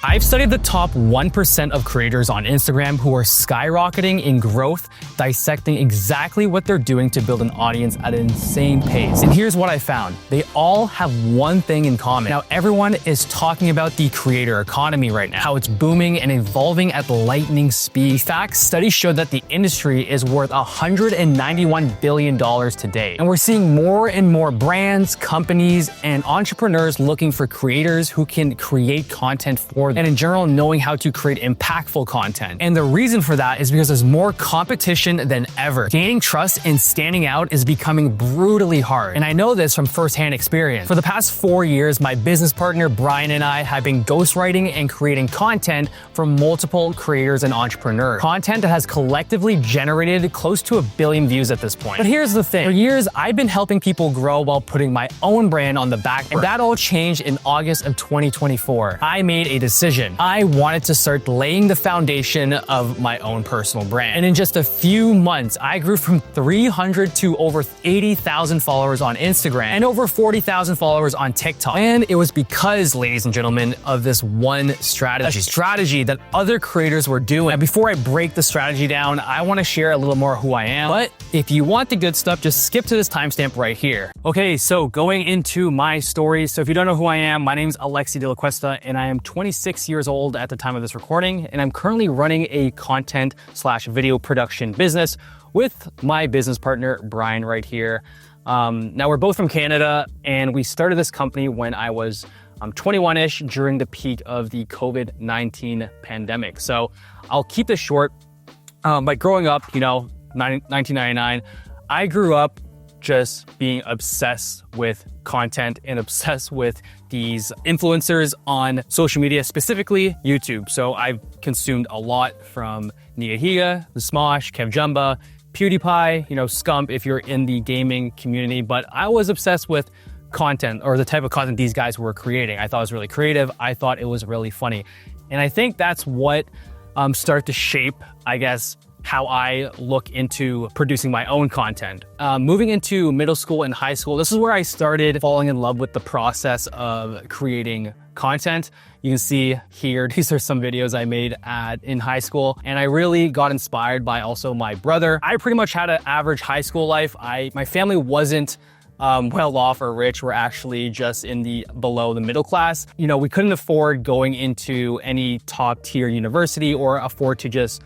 I've studied the top 1% of creators on Instagram who are skyrocketing in growth, dissecting exactly what they're doing to build an audience at an insane pace. And here's what I found. They all have one thing in common. Now, everyone is talking about the creator economy right now, how it's booming and evolving at lightning speed. In fact, studies show that the industry is worth $191 billion today. And we're seeing more and more brands, companies, and entrepreneurs looking for creators who can create content for them, and in general, knowing how to create impactful content. And the reason for that is because there's more competition than ever. Gaining trust and standing out is becoming brutally hard. And I know this from firsthand experience. For the past 4 years, my business partner Brian and I have been ghostwriting and creating content for multiple creators and entrepreneurs. Content that has collectively generated close to 1 billion views at this point. But here's the thing. For years, I've been helping people grow while putting my own brand on the back burner. And that all changed in August of 2024. I made a decision. I wanted to start laying the foundation of my own personal brand. And in just a few months, I grew from 300 to over 80,000 followers on Instagram and over 40,000 followers on TikTok. And it was because, ladies and gentlemen, of this one strategy that other creators were doing. Now, before I break the strategy down, I want to share a little more who I am. But if you want the good stuff, just skip to this timestamp right here. Okay, so going into my story. So if you don't know who I am, my name is Alexi De La Cuesta, and I am 26 years old at the time of this recording, and I'm currently running a content/video production business with my business partner, Brian, right here. Now, we're both from Canada, and we started this company when I was 21-ish during the peak of the COVID-19 pandemic. So I'll keep this short. But growing up, 1999, I grew up just being obsessed with content and obsessed with these influencers on social media, specifically YouTube. So I've consumed a lot from Niahiga, The Smosh, Kev Jumba, PewDiePie, Scump if you're in the gaming community. But I was obsessed with content, or the type of content these guys were creating. I thought it was really creative. I thought it was really funny. And I think that's what started to shape, I guess, how I look into producing my own content. Moving into middle school and high school, this is where I started falling in love with the process of creating content. You can see here, these are some videos I made in high school, and I really got inspired by also my brother. I pretty much had an average high school life. My family wasn't well off or rich. We're actually just in the below the middle class. We couldn't afford going into any top tier university or afford to just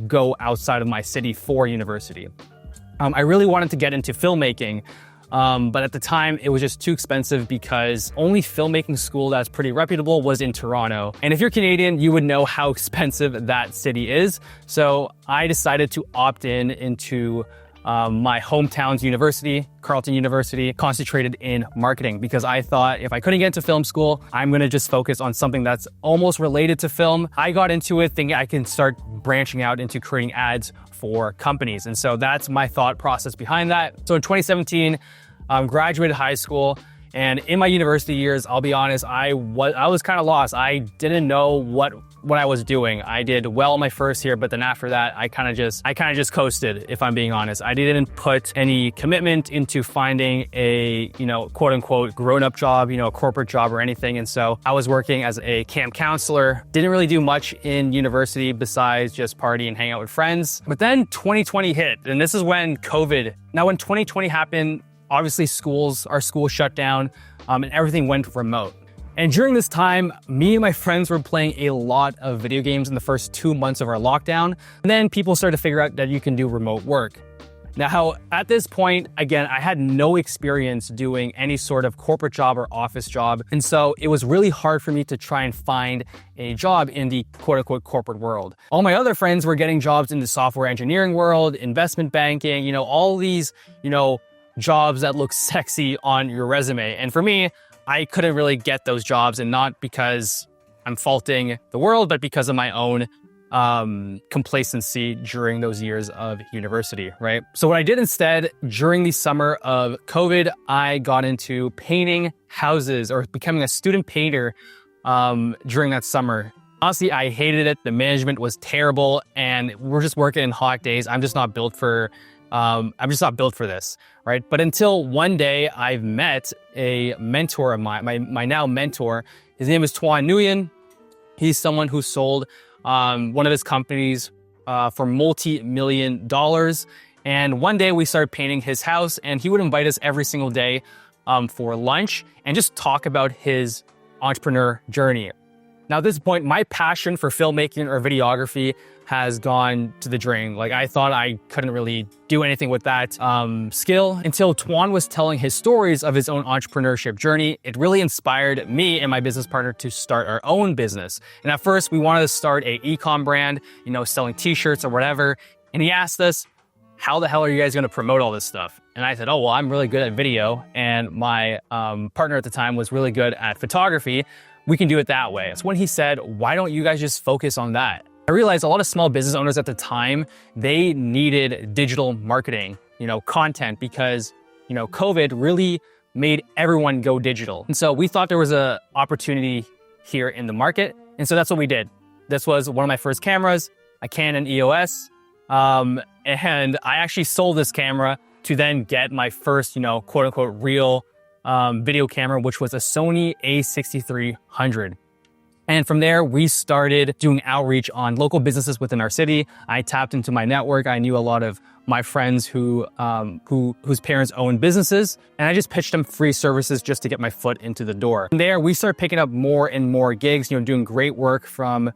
go outside of my city for university. I really wanted to get into filmmaking, but at the time it was just too expensive because only filmmaking school that's pretty reputable was in Toronto. And if you're Canadian, you would know how expensive that city is. So I decided to opt into my hometown's university, Carleton University, concentrated in marketing, because I thought if I couldn't get into film school, I'm gonna just focus on something that's almost related to film. I got into it thinking I can start branching out into creating ads for companies. And so that's my thought process behind that. So in 2017, graduated high school. And in my university years, I'll be honest, I was kind of lost. I didn't know what I was doing. I did well my first year, but then after that, I kind of just coasted, if I'm being honest. I didn't put any commitment into finding a, quote unquote grown-up job, a corporate job or anything. And so I was working as a camp counselor. Didn't really do much in university besides just party and hang out with friends. But then 2020 hit, and this is when COVID. Now, when 2020 happened, obviously our schools shut down and everything went remote. And during this time, me and my friends were playing a lot of video games in the first 2 months of our lockdown. And then people started to figure out that you can do remote work. Now, at this point, again, I had no experience doing any sort of corporate job or office job. And so it was really hard for me to try and find a job in the quote unquote corporate world. All my other friends were getting jobs in the software engineering world, investment banking, all these, jobs that look sexy on your resume. And for me, I couldn't really get those jobs, and not because I'm faulting the world, but because of my own complacency during those years of university, right? So what I did instead, during the summer of COVID, I got into painting houses, or becoming a student painter during that summer. Honestly, I hated it. The management was terrible, and we're just working in hot days. I'm just not built for this, right? But until one day I've met a mentor of mine, my now mentor. His name is Tuan Nguyen. He's someone who sold one of his companies for multi-million dollars. And one day we started painting his house, and he would invite us every single day for lunch and just talk about his entrepreneur journey. Now, at this point, my passion for filmmaking or videography has gone to the drain. Like, I thought I couldn't really do anything with that skill until Tuan was telling his stories of his own entrepreneurship journey. It really inspired me and my business partner to start our own business. And at first, we wanted to start a e-com brand, selling t-shirts or whatever. And he asked us, how the hell are you guys going to promote all this stuff? And I said, oh, well, I'm really good at video. And my partner at the time was really good at photography. We can do it that way. So when he said, why don't you guys just focus on that? I realized a lot of small business owners at the time, they needed digital marketing, content, because, COVID really made everyone go digital. And so we thought there was an opportunity here in the market. And so that's what we did. This was one of my first cameras, a Canon EOS. And I actually sold this camera to then get my first, quote unquote, real video camera, which was a Sony a6300. And from there, we started doing outreach on local businesses within our city. I tapped into my network. I knew a lot of my friends whose parents owned businesses, and I just pitched them free services just to get my foot into the door. From there, we started picking up more and more gigs, doing great work from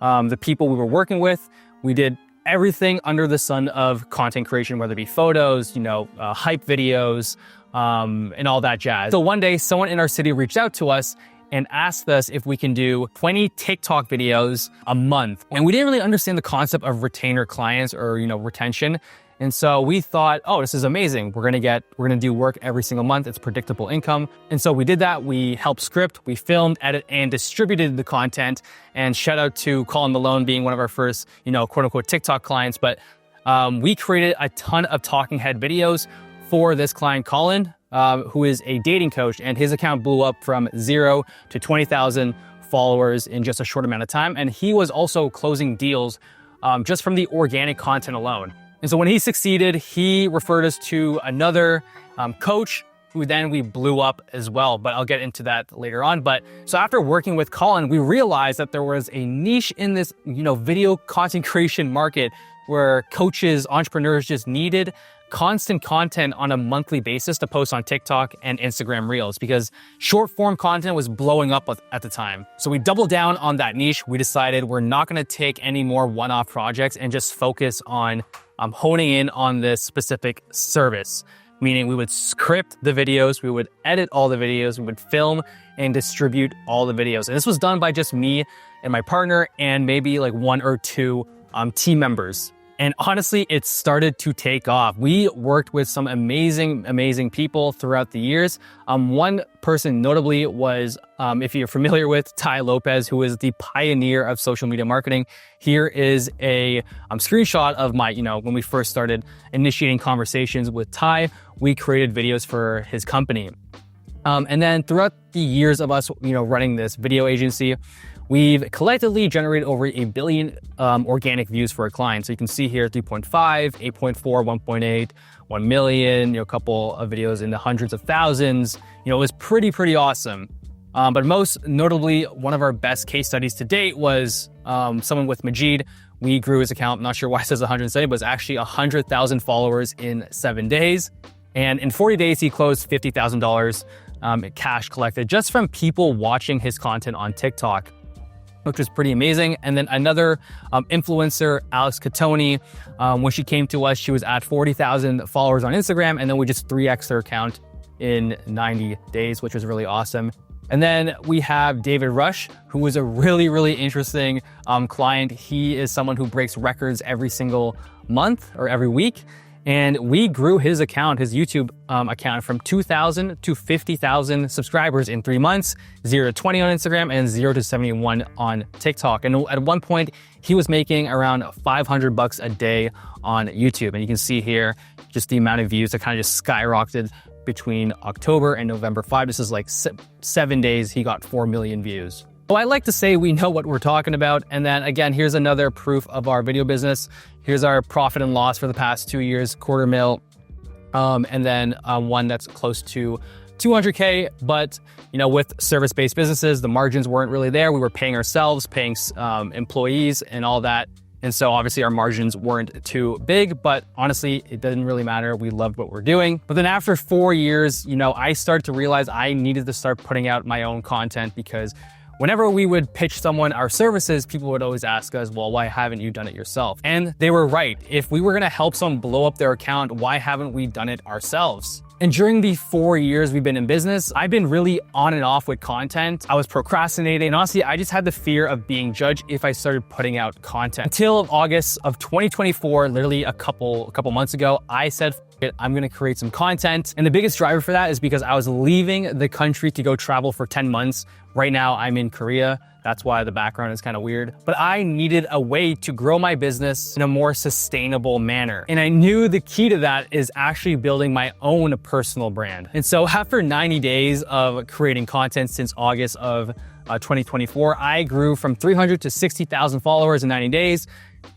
the people we were working with. We did everything under the sun of content creation, whether it be photos, hype videos, and all that jazz. So one day, someone in our city reached out to us and asked us if we can do 20 TikTok videos a month. And we didn't really understand the concept of retainer clients or, retention. And so we thought, oh, this is amazing. We're gonna do work every single month. It's predictable income. And so we did that. We helped script, we filmed, edit, and distributed the content. And shout out to Colin Malone being one of our first, quote unquote, TikTok clients. But we created a ton of talking head videos for this client, Colin, who is a dating coach, and his account blew up from 0 to 20,000 followers in just a short amount of time. And he was also closing deals just from the organic content alone. And so when he succeeded, he referred us to another coach who then we blew up as well. But I'll get into that later on. But so after working with Colin, we realized that there was a niche in this, video content creation market where coaches, entrepreneurs just needed constant content on a monthly basis to post on TikTok and Instagram Reels, because short form content was blowing up at the time. So we doubled down on that niche. We decided we're not going to take any more one-off projects and just focus on honing in on this specific service, meaning we would script the videos, we would edit all the videos, we would film and distribute all the videos. And this was done by just me and my partner and maybe like one or two team members. And honestly, it started to take off. We worked with some amazing people throughout the years. One person notably was, if you're familiar with Ty Lopez, who is the pioneer of social media marketing. Here is a screenshot of my, when we first started initiating conversations with Ty, we created videos for his company. And then throughout the years of us, running this video agency, we've collectively generated over 1 billion organic views for our clients. So you can see here 3.5, 8.4, 1.8, 1 million, a couple of videos in the hundreds of thousands. It was pretty awesome. But most notably, one of our best case studies to date was someone with Majid. We grew his account, I'm not sure why it says 170, but it's actually 100,000 followers in 7 days. And in 40 days, he closed $50,000 cash collected just from people watching his content on TikTok, which was pretty amazing. And then another influencer, Alex Catoni, when she came to us, she was at 40,000 followers on Instagram, and then we just 3x'd her account in 90 days, which was really awesome. And then we have David Rush, who was a really interesting client. He is someone who breaks records every single month or every week. And we grew his account, his YouTube account, from 2,000 to 50,000 subscribers in 3 months, 0 to 20 on Instagram and 0 to 71 on TikTok. And at one point, he was making around $500 a day on YouTube. And you can see here just the amount of views that kind of just skyrocketed between October and November 5. This is like 7 days, he got 4 million views. So I like to say we know what we're talking about. And then again, here's another proof of our video business. Here's our profit and loss for the past 2 years, $250,000. And then one that's close to 200K, but with service-based businesses, the margins weren't really there. We were paying ourselves, paying employees and all that. And so obviously our margins weren't too big, but honestly, it didn't really matter. We loved what we're doing. But then after 4 years, I started to realize I needed to start putting out my own content, because whenever we would pitch someone our services, people would always ask us, well, why haven't you done it yourself? And they were right. If we were gonna help someone blow up their account, why haven't we done it ourselves? And during the 4 years we've been in business, I've been really on and off with content. I was procrastinating, and honestly, I just had the fear of being judged if I started putting out content. Until August of 2024, literally a couple months ago, I said, I'm gonna create some content. And the biggest driver for that is because I was leaving the country to go travel for 10 months. Right now, I'm in Korea. That's why the background is kind of weird. But I needed a way to grow my business in a more sustainable manner. And I knew the key to that is actually building my own personal brand. And so after 90 days of creating content since August of 2024, I grew from 300 to 60,000 followers in 90 days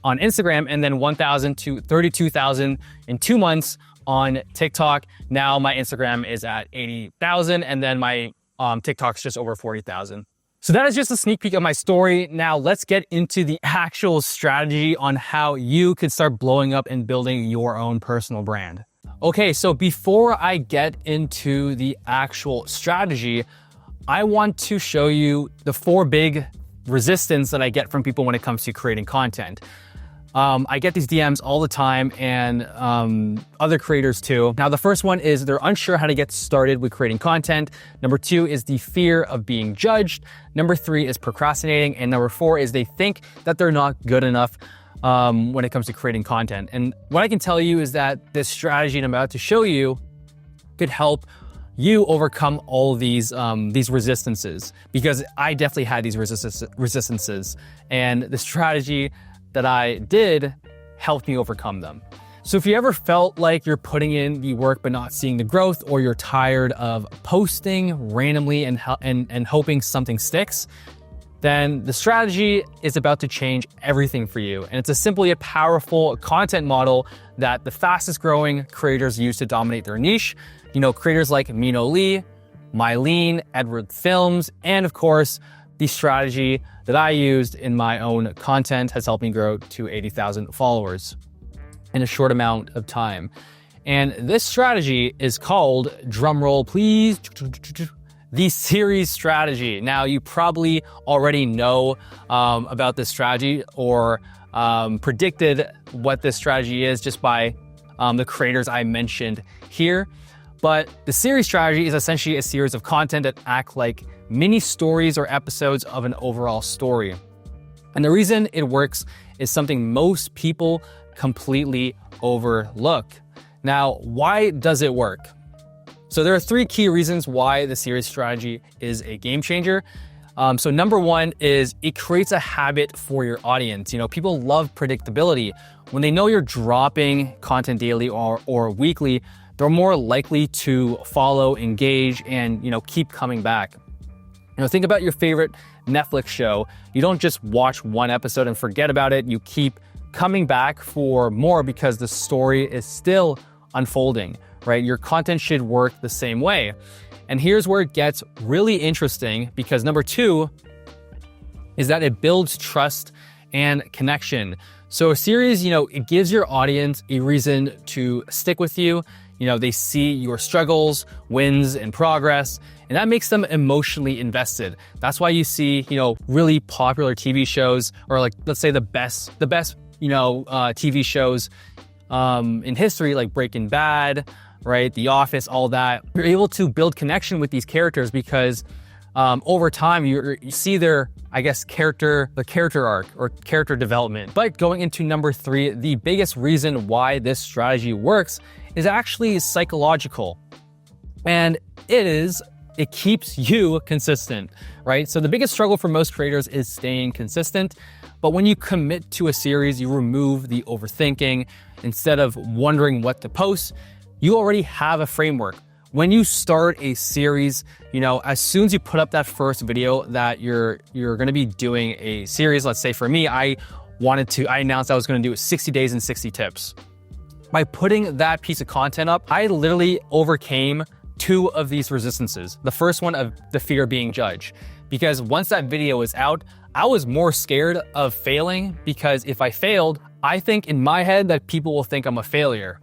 on Instagram, and then 1,000 to 32,000 in 2 months on TikTok. Now my Instagram is at 80,000, and then my TikTok's just over 40,000. So that is just a sneak peek of my story. Now let's get into the actual strategy on how you could start blowing up and building your own personal brand. Okay, so before I get into the actual strategy, I want to show you the 4 big resistance that I get from people when it comes to creating content. I get these DMs all the time, and other creators too. Now, the first one is they're unsure how to get started with creating content. Number 2 is the fear of being judged. Number 3 is procrastinating. And number 4 is they think that they're not good enough when it comes to creating content. And what I can tell you is that this strategy I'm about to show you could help you overcome all these resistances, because I definitely had these resistances, and the strategy that I did helped me overcome them. So if you ever felt like you're putting in the work but not seeing the growth, or you're tired of posting randomly and hoping something sticks, then the strategy is about to change everything for you. And it's simply a powerful content model that the fastest growing creators use to dominate their niche. Creators like Mino Lee, Mylene, Edward Films, and of course, the strategy that I used in my own content has helped me grow to 80,000 followers in a short amount of time. And this strategy is called, drumroll please, the series strategy. Now, you probably already know about this strategy, or predicted what this strategy is just by the creators I mentioned here. But the series strategy is essentially a series of content that act like mini stories or episodes of an overall story. And the reason it works is something most people completely overlook. Now, why does it work? So there are 3 key reasons why the series strategy is a game changer. So number 1 is it creates a habit for your audience. People love predictability. When they know you're dropping content daily or weekly, they're more likely to follow, engage, and keep coming back. Think about your favorite Netflix show. You don't just watch one episode and forget about it. You keep coming back for more because the story is still unfolding, right? Your content should work the same way. And here's where it gets really interesting, because number 2 is that it builds trust and connection. So a series, it gives your audience a reason to stick with you. They see your struggles, wins, and progress, and that makes them emotionally invested. That's why you see, really popular TV shows, or like, let's say the best, TV shows in history, like Breaking Bad, right? The Office, all that. You're able to build connection with these characters because over time you see their, character arc or character development. But going into number 3, the biggest reason why this strategy works is actually psychological. And it keeps you consistent, right? So the biggest struggle for most creators is staying consistent. But when you commit to a series, you remove the overthinking. Instead of wondering what to post, you already have a framework. When you start a series, as soon as you put up that first video that you're gonna be doing a series, let's say for me, I announced I was gonna do 60 days and 60 tips. By putting that piece of content up, I literally overcame two of these resistances. The first one of the fear of being judged, because once that video was out, I was more scared of failing, because if I failed, I think in my head that people will think I'm a failure.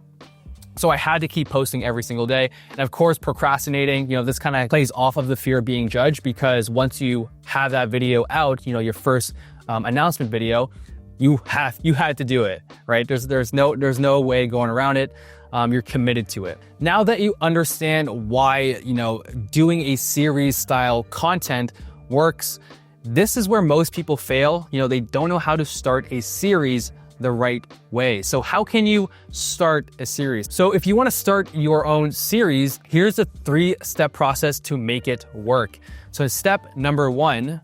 So I had to keep posting every single day. And of course, procrastinating, this kind of plays off of the fear of being judged, because once you have that video out, your first announcement video, you had to do it, right? There's no way going around it. You're committed to it. Now that you understand why, doing a series style content works, this is where most people fail. They don't know how to start a series the right way. So how can you start a series? So if you want to start your own series, here's a 3-step process to make it work. So step number 1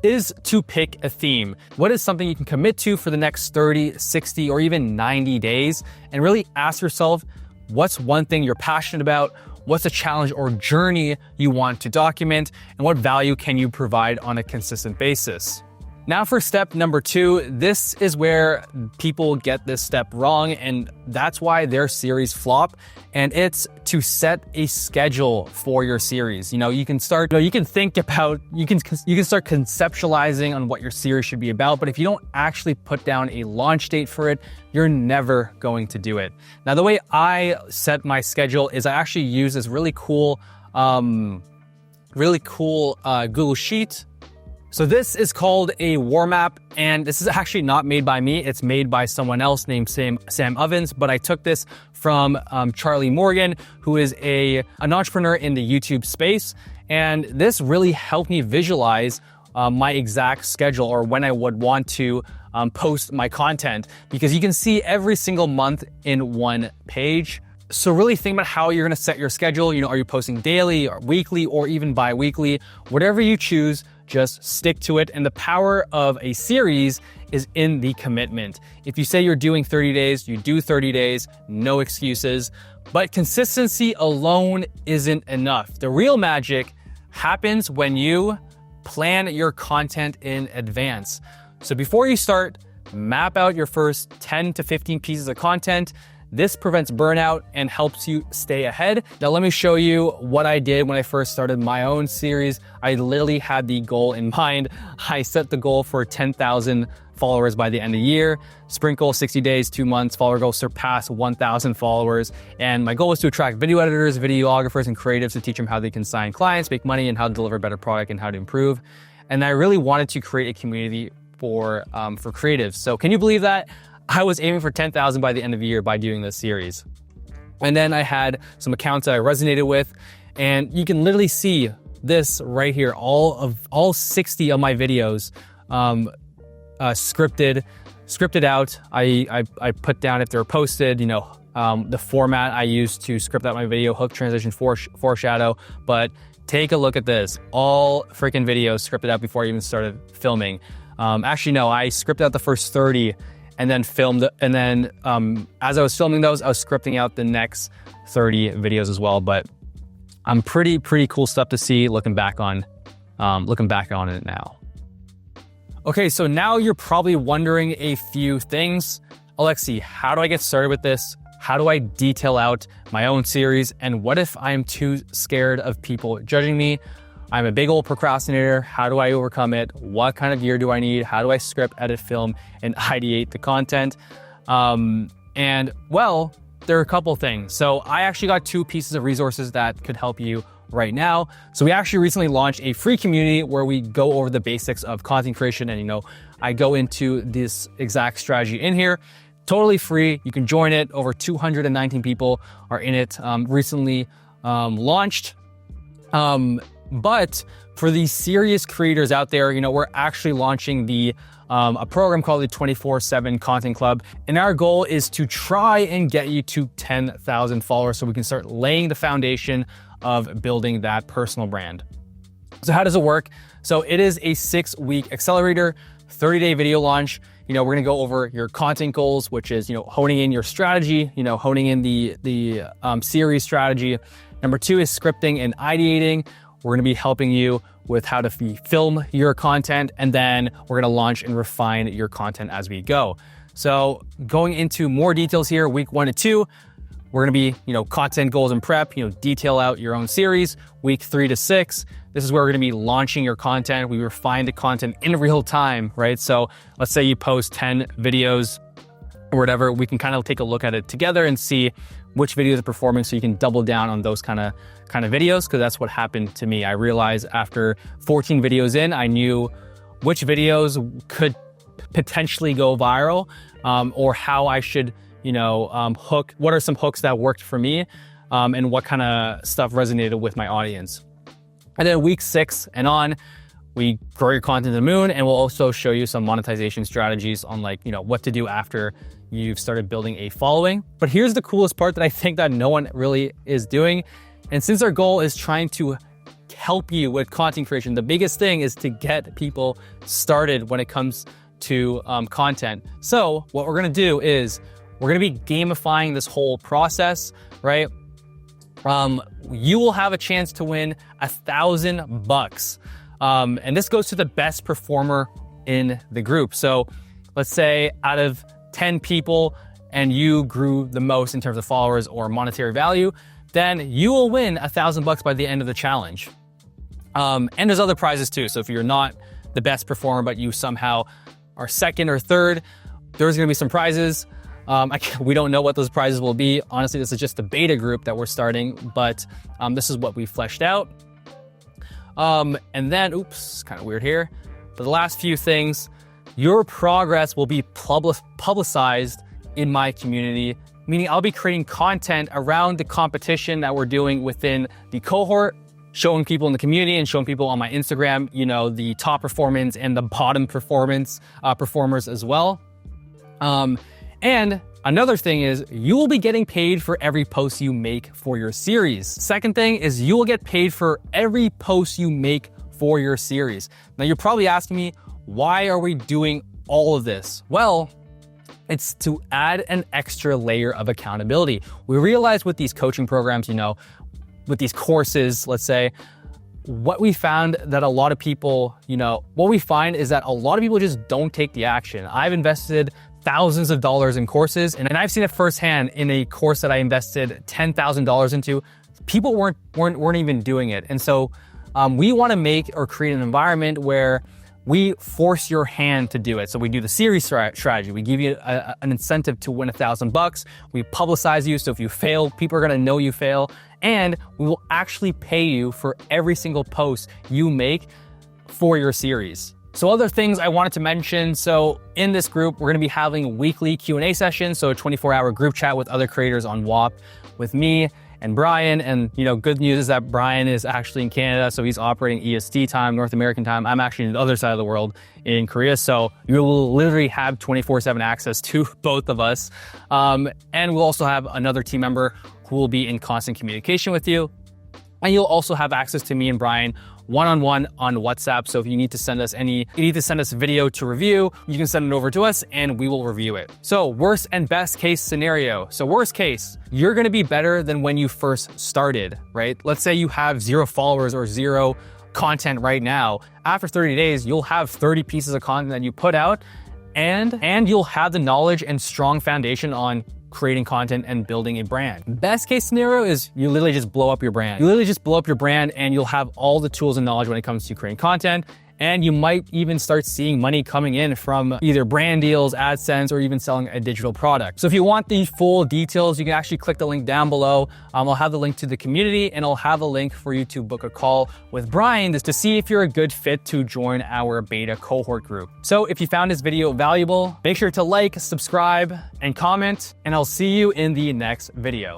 is to pick a theme. What is something you can commit to for the next 30, 60, or even 90 days? And really ask yourself, what's one thing you're passionate about? What's a challenge or journey you want to document? And what value can you provide on a consistent basis? Now for step number 2, this is where people get this step wrong, and that's why their series flop. And it's to set a schedule for your series. You can start, you can start conceptualizing on what your series should be about, but if you don't actually put down a launch date for it, you're never going to do it. Now, the way I set my schedule is I actually use this really cool Google Sheet. So this is called a war map, and this is actually not made by me. It's made by someone else named Sam Ovens, but I took this from Charlie Morgan, who is an entrepreneur in the YouTube space. And this really helped me visualize my exact schedule, or when I would want to post my content, because you can see every single month in one page. So really think about how you're gonna set your schedule. Are you posting daily or weekly or even bi-weekly? Whatever you choose, just stick to it. And the power of a series is in the commitment. If you say you're doing 30 days, you do 30 days, no excuses. But consistency alone isn't enough. The real magic happens when you plan your content in advance. So before you start, map out your first 10 to 15 pieces of content. This prevents burnout and helps you stay ahead. Now let me show you what I did when I first started my own series. I literally had the goal in mind. I set the goal for 10,000 followers by the end of the year. Sprinkle 60 days, 2 months, follower goal surpass 1,000 followers. And my goal was to attract video editors, videographers, and creatives to teach them how they can sign clients, make money, and how to deliver a better product and how to improve. And I really wanted to create a community for creatives. So can you believe that? I was aiming for 10,000 by the end of the year by doing this series. And then I had some accounts that I resonated with, and you can literally see this right here. All 60 of my videos scripted out. I put down if they're posted, the format I used to script out my video: hook, transition, foreshadow. But take a look at this. All freaking videos scripted out before I even started filming. Actually, no, I scripted out the first 30 and then filmed, and then as I was filming those, I was scripting out the next 30 videos as well. But pretty cool stuff to see looking back on it now. Okay, so now you're probably wondering a few things. Alexi, how do I get started with this? How do I detail out my own series? And what if I'm too scared of people judging me? I'm a big old procrastinator. How do I overcome it? What kind of gear do I need? How do I script, edit, film, and ideate the content? And well, there are a couple things. So I actually got 2 pieces of resources that could help you right now. So we actually recently launched a free community where we go over the basics of content creation, and I go into this exact strategy in here. Totally free. You can join it. Over 219 people are in it. Recently launched. But for the serious creators out there, we're actually launching a program called the 24/7 Content Club. And our goal is to try and get you to 10,000 followers so we can start laying the foundation of building that personal brand. So how does it work? So it is a 6-week accelerator, 30-day video launch. We're gonna go over your content goals, which is, honing in your strategy, honing in the series strategy. Number 2 is scripting and ideating. We're gonna be helping you with how to film your content, and then we're gonna launch and refine your content as we go. So going into more details here, week 1 to 2, we're gonna be, content goals and prep, detail out your own series, week 3 to 6. This is where we're gonna be launching your content. We refine the content in real time, right? So let's say you post 10 videos or whatever, we can kind of take a look at it together and see which videos are performing so you can double down on those kind of videos, because that's what happened to me. I realized after 14 videos in, I knew which videos could potentially go viral, or how I should, hook, what are some hooks that worked for me, and what kind of stuff resonated with my audience. And then week 6 and on, we grow your content to the moon, and we'll also show you some monetization strategies on what to do after you've started building a following. But here's the coolest part that I think that no one really is doing. And since our goal is trying to help you with content creation, the biggest thing is to get people started when it comes to content. So what we're gonna do is we're gonna be gamifying this whole process, right? You will have a chance to win $1,000. And this goes to the best performer in the group. So let's say out of 10 people and you grew the most in terms of followers or monetary value, then you will win $1,000 by the end of the challenge. And there's other prizes too. So if you're not the best performer, but you somehow are second or third, there's gonna be some prizes. We don't know what those prizes will be. Honestly, this is just the beta group that we're starting, but this is what we fleshed out. And then, oops, kind of weird here. But the last few things, your progress will be publicized in my community, meaning I'll be creating content around the competition that we're doing within the cohort, showing people in the community and showing people on my Instagram, the top performance and the bottom performers as well. And another thing is you will be getting paid for every post you make for your series. Second thing is you will get paid for every post you make for your series. Now you're probably asking me, why are we doing all of this? Well, it's to add an extra layer of accountability. We realize with these coaching programs, with these courses, let's say, what we found that a lot of people, what we find is that a lot of people just don't take the action. I've invested thousands of dollars in courses, and I've seen it firsthand in a course that I invested $10,000 into. People weren't even doing it. And so we want to make or create an environment where we force your hand to do it. So we do the series strategy. We give you an incentive to win $1,000. We publicize you. So if you fail, people are going to know you fail. And we will actually pay you for every single post you make for your series. So other things I wanted to mention. So in this group, we're going to be having weekly Q&A sessions. So a 24-hour group chat with other creators on WAP with me and Brian. And good news is that Brian is actually in Canada, so he's operating EST time, North American time. I'm actually on the other side of the world in Korea, so you will literally have 24/7 access to both of us. And we'll also have another team member who will be in constant communication with you. And you'll also have access to me and Brian one-on-one on WhatsApp. So if you need to send us video to review, you can send it over to us and we will review it. So worst and best case scenario. So worst case, you're gonna be better than when you first started, right? Let's say you have 0 followers or 0 content right now. After 30 days, you'll have 30 pieces of content that you put out, and you'll have the knowledge and strong foundation on creating content and building a brand. Best case scenario is you literally just blow up your brand. You literally just blow up your brand and you'll have all the tools and knowledge when it comes to creating content. And you might even start seeing money coming in from either brand deals, AdSense, or even selling a digital product. So if you want the full details, you can actually click the link down below. I'll have the link to the community and I'll have a link for you to book a call with Brian to see if you're a good fit to join our beta cohort group. So if you found this video valuable, make sure to like, subscribe, and comment, and I'll see you in the next video.